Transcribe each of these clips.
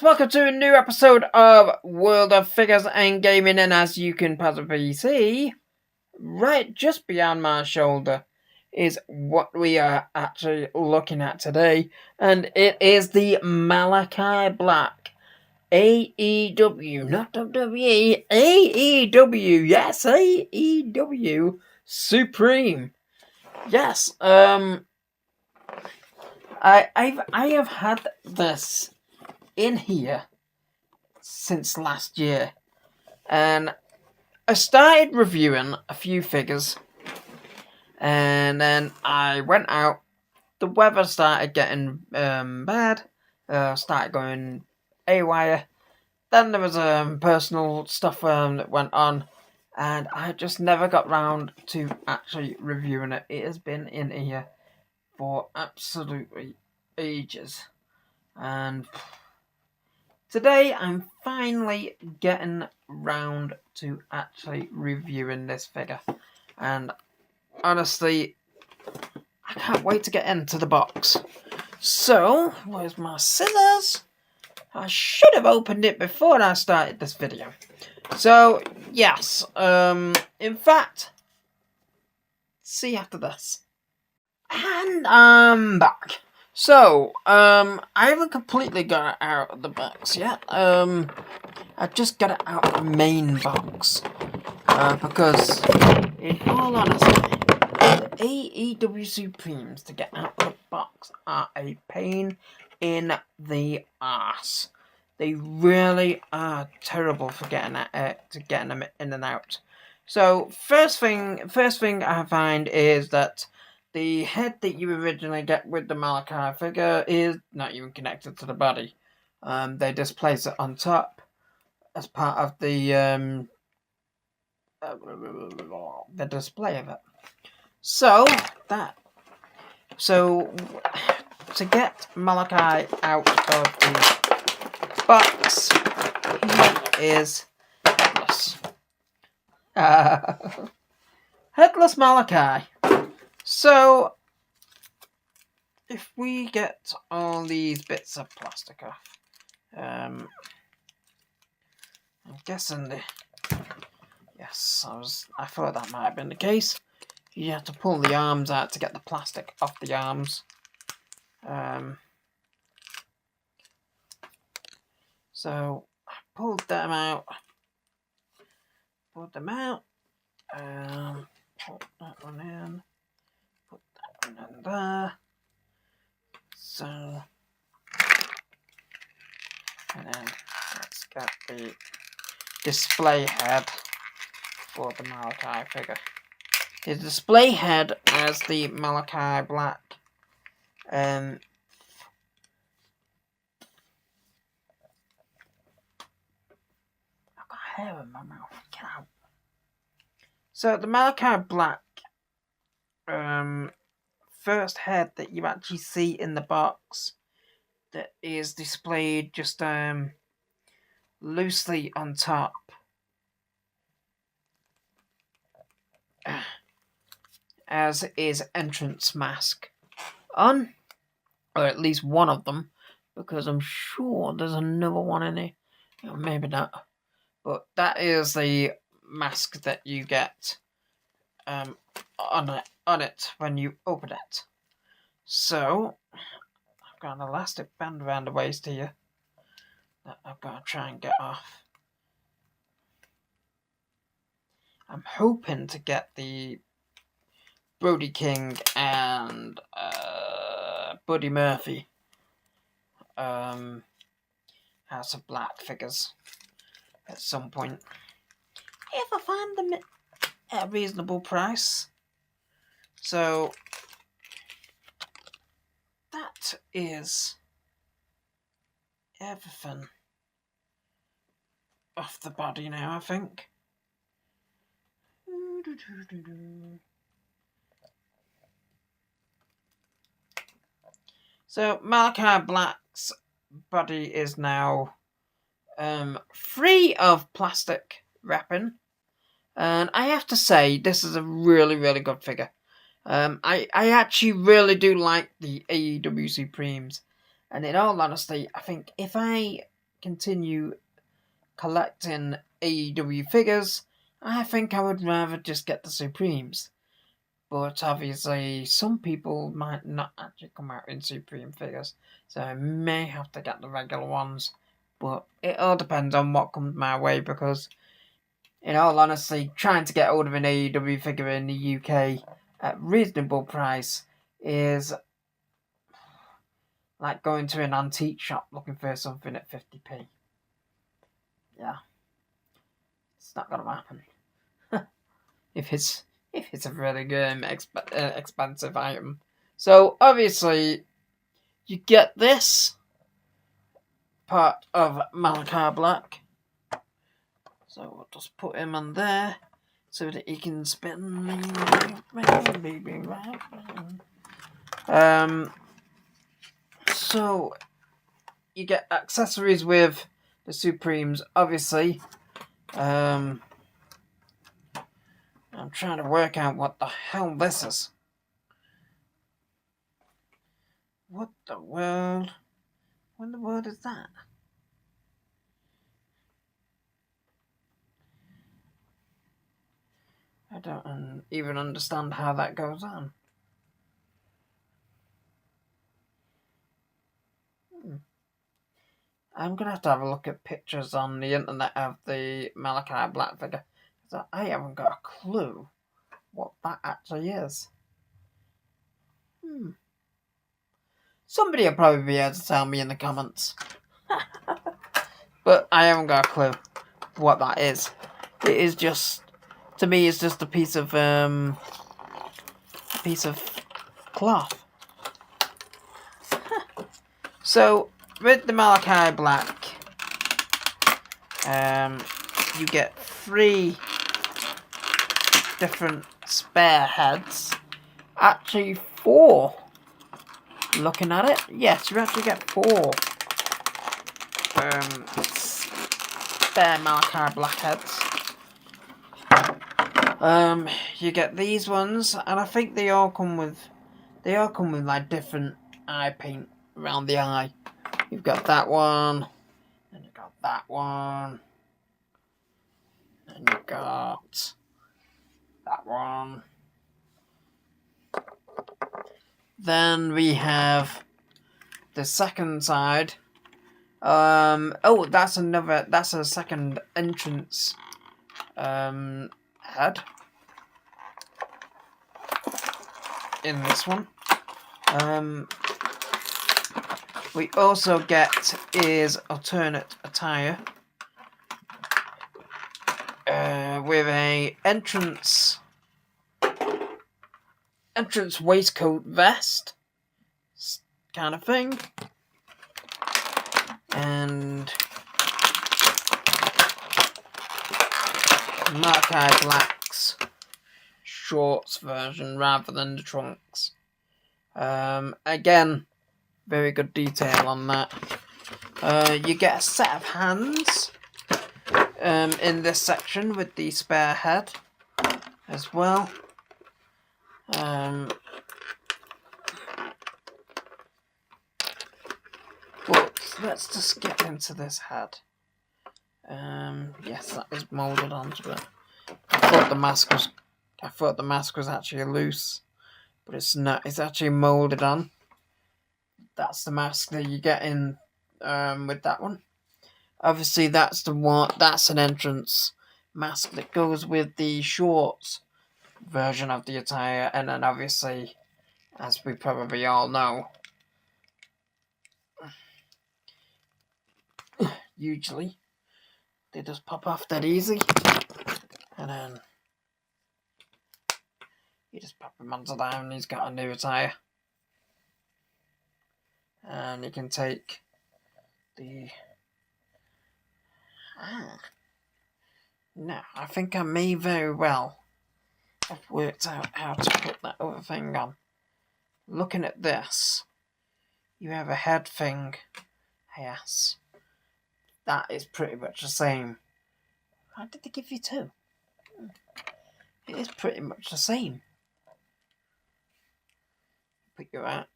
guys, welcome to a new episode of World of Figures and Gaming, and as you can possibly see, right just beyond my shoulder is what we are actually looking at today, and it is the Malakai Black AEW, not WWE, AEW, yes, AEW Supreme. Yes, I have had this in here since last year, and I started reviewing a few figures, and then I went out. The weather started getting bad, started going haywire. Then there was personal stuff that went on, and I just never got round to actually reviewing it. It has been in here for absolutely ages, and today I'm finally getting round to actually reviewing this figure, and honestly, I can't wait to get into the box. So, where's my scissors? I should have opened it before I started this video. So, yes, in fact, see you after this. And I'm back. So, I haven't completely got it out of the box yet. I just got it out of the main box. Because, in all honesty, the AEW Supremes to get out of the box are a pain in the arse. They really are terrible for getting them in and out. So, first thing I find is that the head that you originally get with the Malakai figure is not even connected to the body. They just place it on top as part of the display of it. So to get Malakai out of the box, he is headless. Headless Malakai. So, if we get all these bits of plastic off, I'm guessing yes, I thought that might have been the case. You have to pull the arms out to get the plastic off the arms. So, I pulled them out. Put that one in. Put that one in there. So, and then let's get the display head for the Malakai figure. The display head as the Malakai Black. I've got hair in my mouth. Get out. So the Malakai Black first head that you actually see in the box that is displayed just loosely on top as is entrance mask on, or at least one of them, because I'm sure there's another one in here. Or maybe not, but that is the mask that you get on it when you open it. So I've got an elastic band around the waist here that I've got to try and get off. I'm hoping to get the Brody King and Buddy Murphy House of Black figures at some point, if I find them at a reasonable price. So that is everything off the body now, I think. So Malakai Black's body is now free of plastic wrapping, and I have to say this is a really, really good figure. I actually really do like the AEW Supremes, and in all honesty, I think if I continue collecting AEW figures, I think I would rather just get the Supremes. But obviously, some people might not actually come out in Supreme figures, so I may have to get the regular ones. But it all depends on what comes my way, because, in all honesty, trying to get hold of an AEW figure in the UK at reasonable price is like going to an antique shop looking for something at 50p. Yeah. It's not going to happen. if it's a really good expensive item. So obviously you get this part of Malakai Black. So we'll just put him on there so that he can spin. So you get accessories with the Supremes, obviously. I'm trying to work out what the hell this is. What the world? What in the world is that? I don't even understand how that goes on. I'm going to have a look at pictures on the internet of the Malakai Black figure. So I haven't got a clue what that actually is. Somebody will probably be able to tell me in the comments. But I haven't got a clue what that is. It is just, to me, it's just a piece of cloth. So with the Malakai Black, you get 3 different spare heads. Actually 4. Looking at it, yes, you actually get 4 spare Malakai Black heads. You get these ones, and I think they all come with like different eye paint around the eye. You've got that one, and you've got that one, and you've got that one. Then we have the second side. That's a second entrance head in this one. We also get is alternate attire with a entrance waistcoat vest kind of thing, and Malakai Black's shorts version rather than the trunks. Again, very good detail on that. You get a set of hands in this section with the spare head as well. But let's just get into this head. Yes, that is moulded onto it. I thought the mask was actually loose, but it's not. It's actually moulded on. That's the mask that you get in with that one. Obviously, that's the one. That's an entrance mask that goes with the shorts version of the attire, and then obviously, as we probably all know, usually they just pop off that easy, and then you just pop him onto that, and he's got a new attire. And you can take the... No, I think I may very well have worked out how to put that other thing on. Looking at this, you have a head thing. Yes. That is pretty much the same. Why did they give you 2? It is pretty much the same.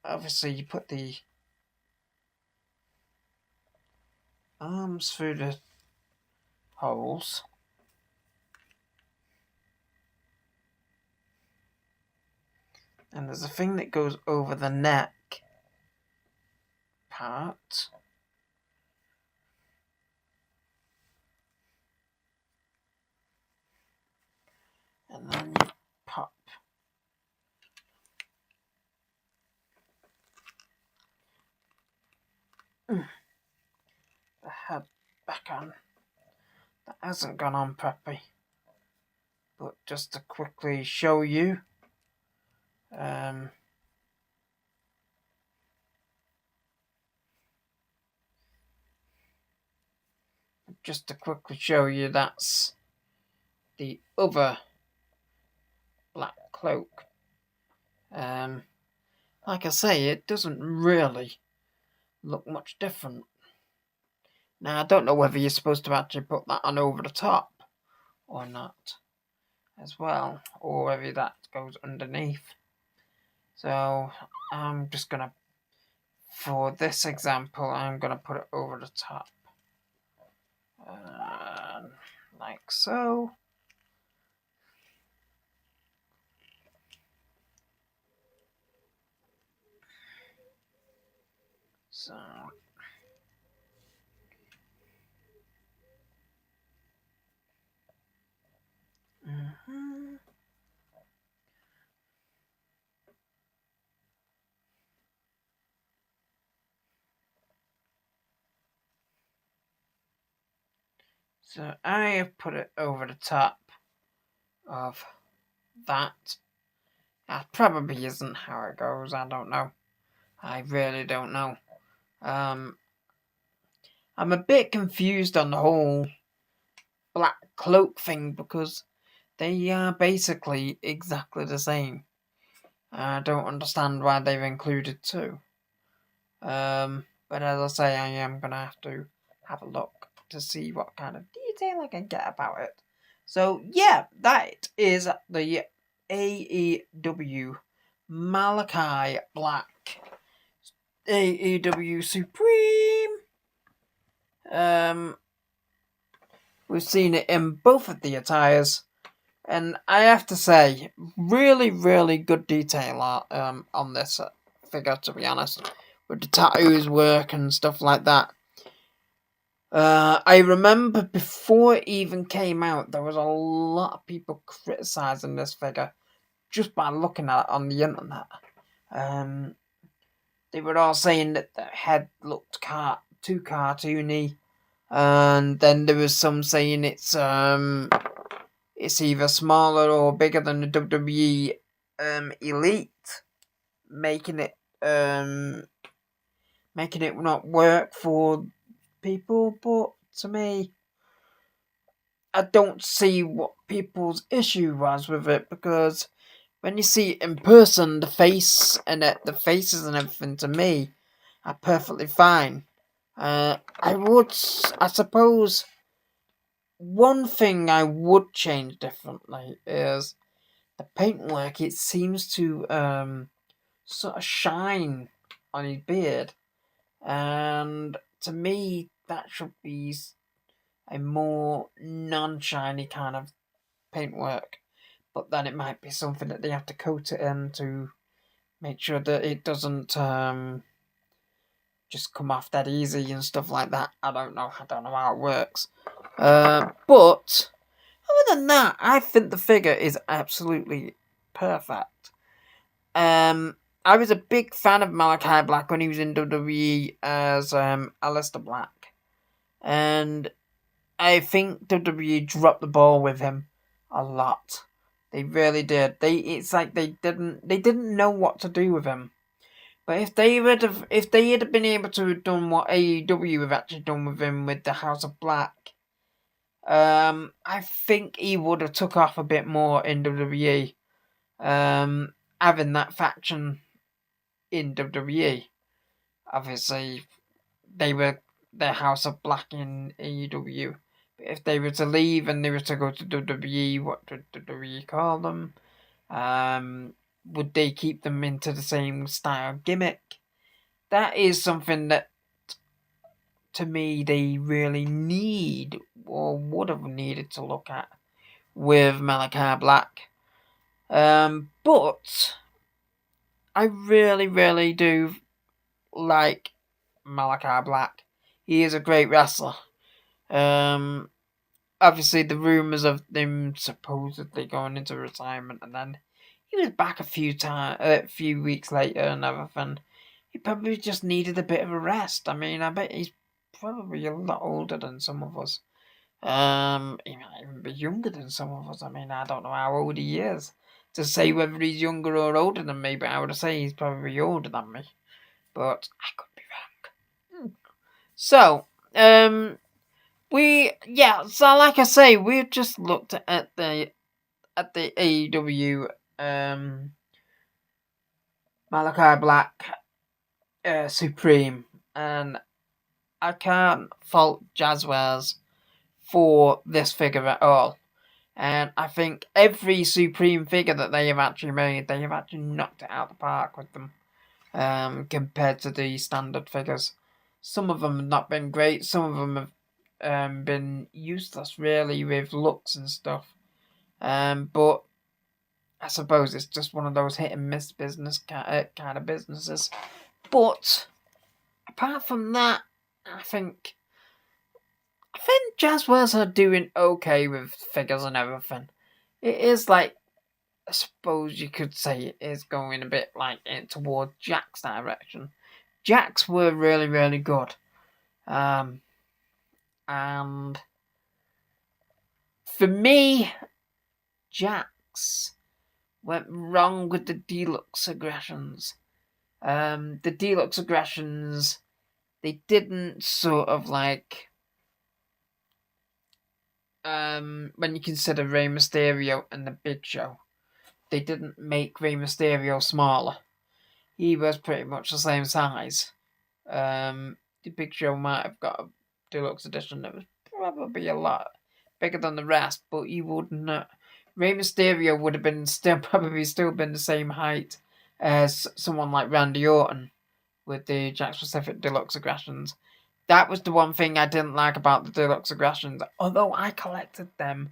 Obviously you put the arms through the holes. And there's a thing that goes over the neck part. And then you pop the head back on. That hasn't gone on properly. But just to quickly show you, that's the other black cloak. Like I say, it doesn't really look much different. Now, I don't know whether you're supposed to actually put that on over the top or not as well, or whether that goes underneath. So, I'm just going to, for this example, I'm going to put it over the top. Like so. So, So I have put it over the top of that. That probably isn't how it goes. I don't know. I really don't know. I'm a bit confused on the whole black cloak thing because they are basically exactly the same. I don't understand why they've included two. But as I say, I am gonna have to have a look to see what kind of detail I can get about it. So yeah, that is the AEW Malakai Black AEW Supreme. We've seen it in both of the attires, and I have to say, really, really good detail art on this figure, to be honest, with the tattoos work and stuff like that. I remember before it even came out, there was a lot of people criticising this figure just by looking at it on the internet. They were all saying that the head looked too cartoony, and then there was some saying it's either smaller or bigger than the WWE Elite, making it not work for people. But to me, I don't see what people's issue was with it, because when you see it in person, the the faces and everything to me are perfectly fine. I suppose one thing I would change differently is the paintwork. It seems to sort of shine on his beard, and to me that should be a more non-shiny kind of paintwork. But then it might be something that they have to coat it in to make sure that it doesn't just come off that easy and stuff like that. I don't know how it works. But other than that, I think the figure is absolutely perfect. I was a big fan of Malakai Black when he was in WWE as Aleister Black, and I think WWE dropped the ball with him a lot. They really did. It's like they didn't know what to do with him. But if they had been able to have done what AEW have actually done with him with the House of Black, I think he would have took off a bit more in WWE. Having that faction in WWE, obviously they were the House of Black in AEW. But if they were to leave and they were to go to WWE, what would WWE call them? Would they keep them into the same style gimmick? That is something that, to me they really need or would have needed to look at with Malakai Black. But I really, really do like Malakai Black. He is a great wrestler. Obviously the rumours of him supposedly going into retirement, and then he was back a few weeks later and everything. He probably just needed a bit of a rest. I mean, I bet he's probably a lot older than some of us. He might even be younger than some of us. I mean, I don't know how old he is. To say whether he's younger or older than me, but I would say he's probably older than me. But I could be wrong. So, so like I say, we've just looked at the AEW Malakai Black Supreme, and I can't fault Jazwares for this figure at all. And I think every Supreme figure that they have actually made, they have actually knocked it out of the park with them. Compared to the standard figures, some of them have not been great. Some of them have been useless, really, with looks and stuff. But I suppose it's just one of those hit and miss kind of businesses. But apart from that, I think Jazwares are doing okay with figures and everything. It is like, I suppose you could say it is going a bit like toward Jack's direction. Jack's were really, really good. And for me, Jack's went wrong with the deluxe aggressions. The deluxe aggressions, they didn't sort of like, when you consider Rey Mysterio and the Big Show, they didn't make Rey Mysterio smaller. He was pretty much the same size. The Big Show might have got a deluxe edition that was probably a lot bigger than the rest, but he wouldn't. Rey Mysterio would have been probably still been the same height as someone like Randy Orton with the Jack Specific Deluxe Aggressions. That was the one thing I didn't like about the Deluxe Aggressions, although I collected them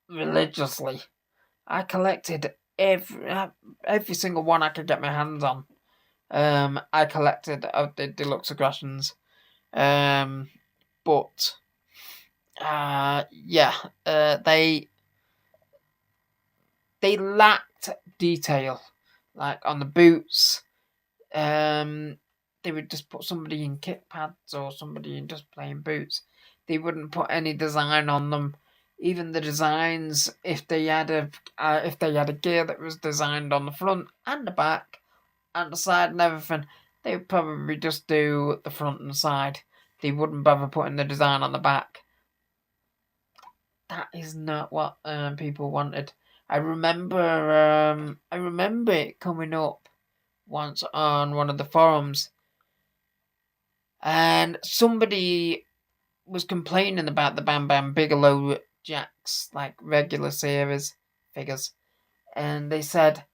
religiously. I collected every single one I could get my hands on. I collected of the Deluxe Aggressions. But they lacked detail, like on the boots. They would just put somebody in kick pads or somebody in just plain boots. They wouldn't put any design on them. Even the designs, if they had a gear that was designed on the front and the back and the side and everything, they would probably just do the front and side. They wouldn't bother putting the design on the back. That is not what people wanted. I remember it coming up once on one of the forums, and somebody was complaining about the Bam Bam Bigelow Jack's like regular series figures, and they said,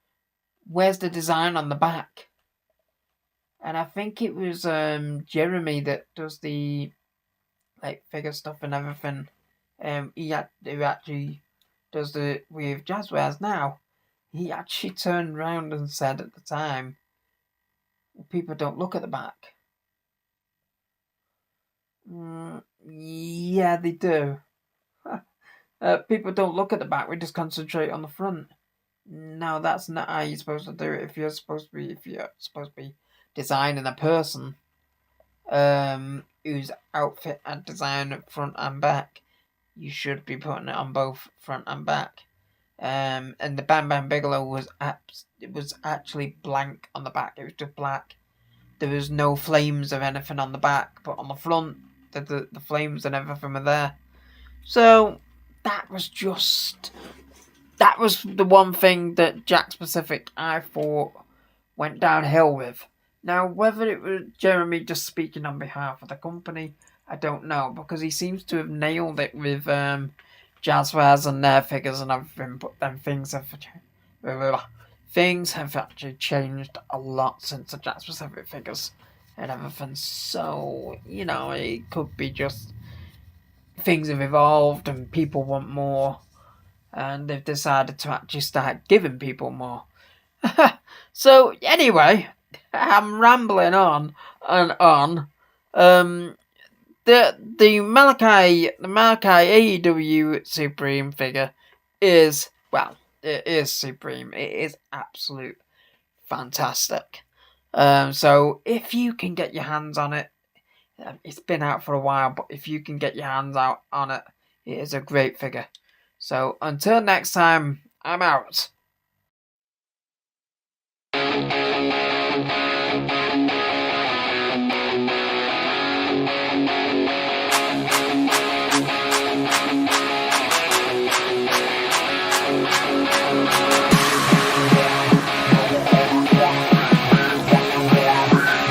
"Where's the design on the back?" And I think it was Jeremy that does the like figure stuff and everything. Who actually does the with Jazwares now. He actually turned around and said at the time, "People don't look at the back." Yeah, they do. People don't look at the back. We just concentrate on the front. No, that's not how you're supposed to do it. If you're supposed to be designing a person, whose outfit and design front and back, you should be putting it on both front and back. And the Bam Bam Bigelow was actually blank on the back. It was just black. There was no flames of anything on the back, but on the front, the flames and everything were there. So that was the one thing that Jack Specific I thought went downhill with. Now, whether it was Jeremy just speaking on behalf of the company, I don't know, because he seems to have nailed it with Jazwares and their figures and everything, but then things have actually changed a lot since the Jack Specific figures. and everything. So, it could be just things have evolved and people want more, and they've decided to actually start giving people more. So, anyway, I'm rambling on and on. The Malakai AEW Supreme figure is, well, it is supreme. It is absolute fantastic. So if you can get your hands on it, it's been out for a while, but if you can get your hands out on it, it is a great figure. So until next time, I'm out.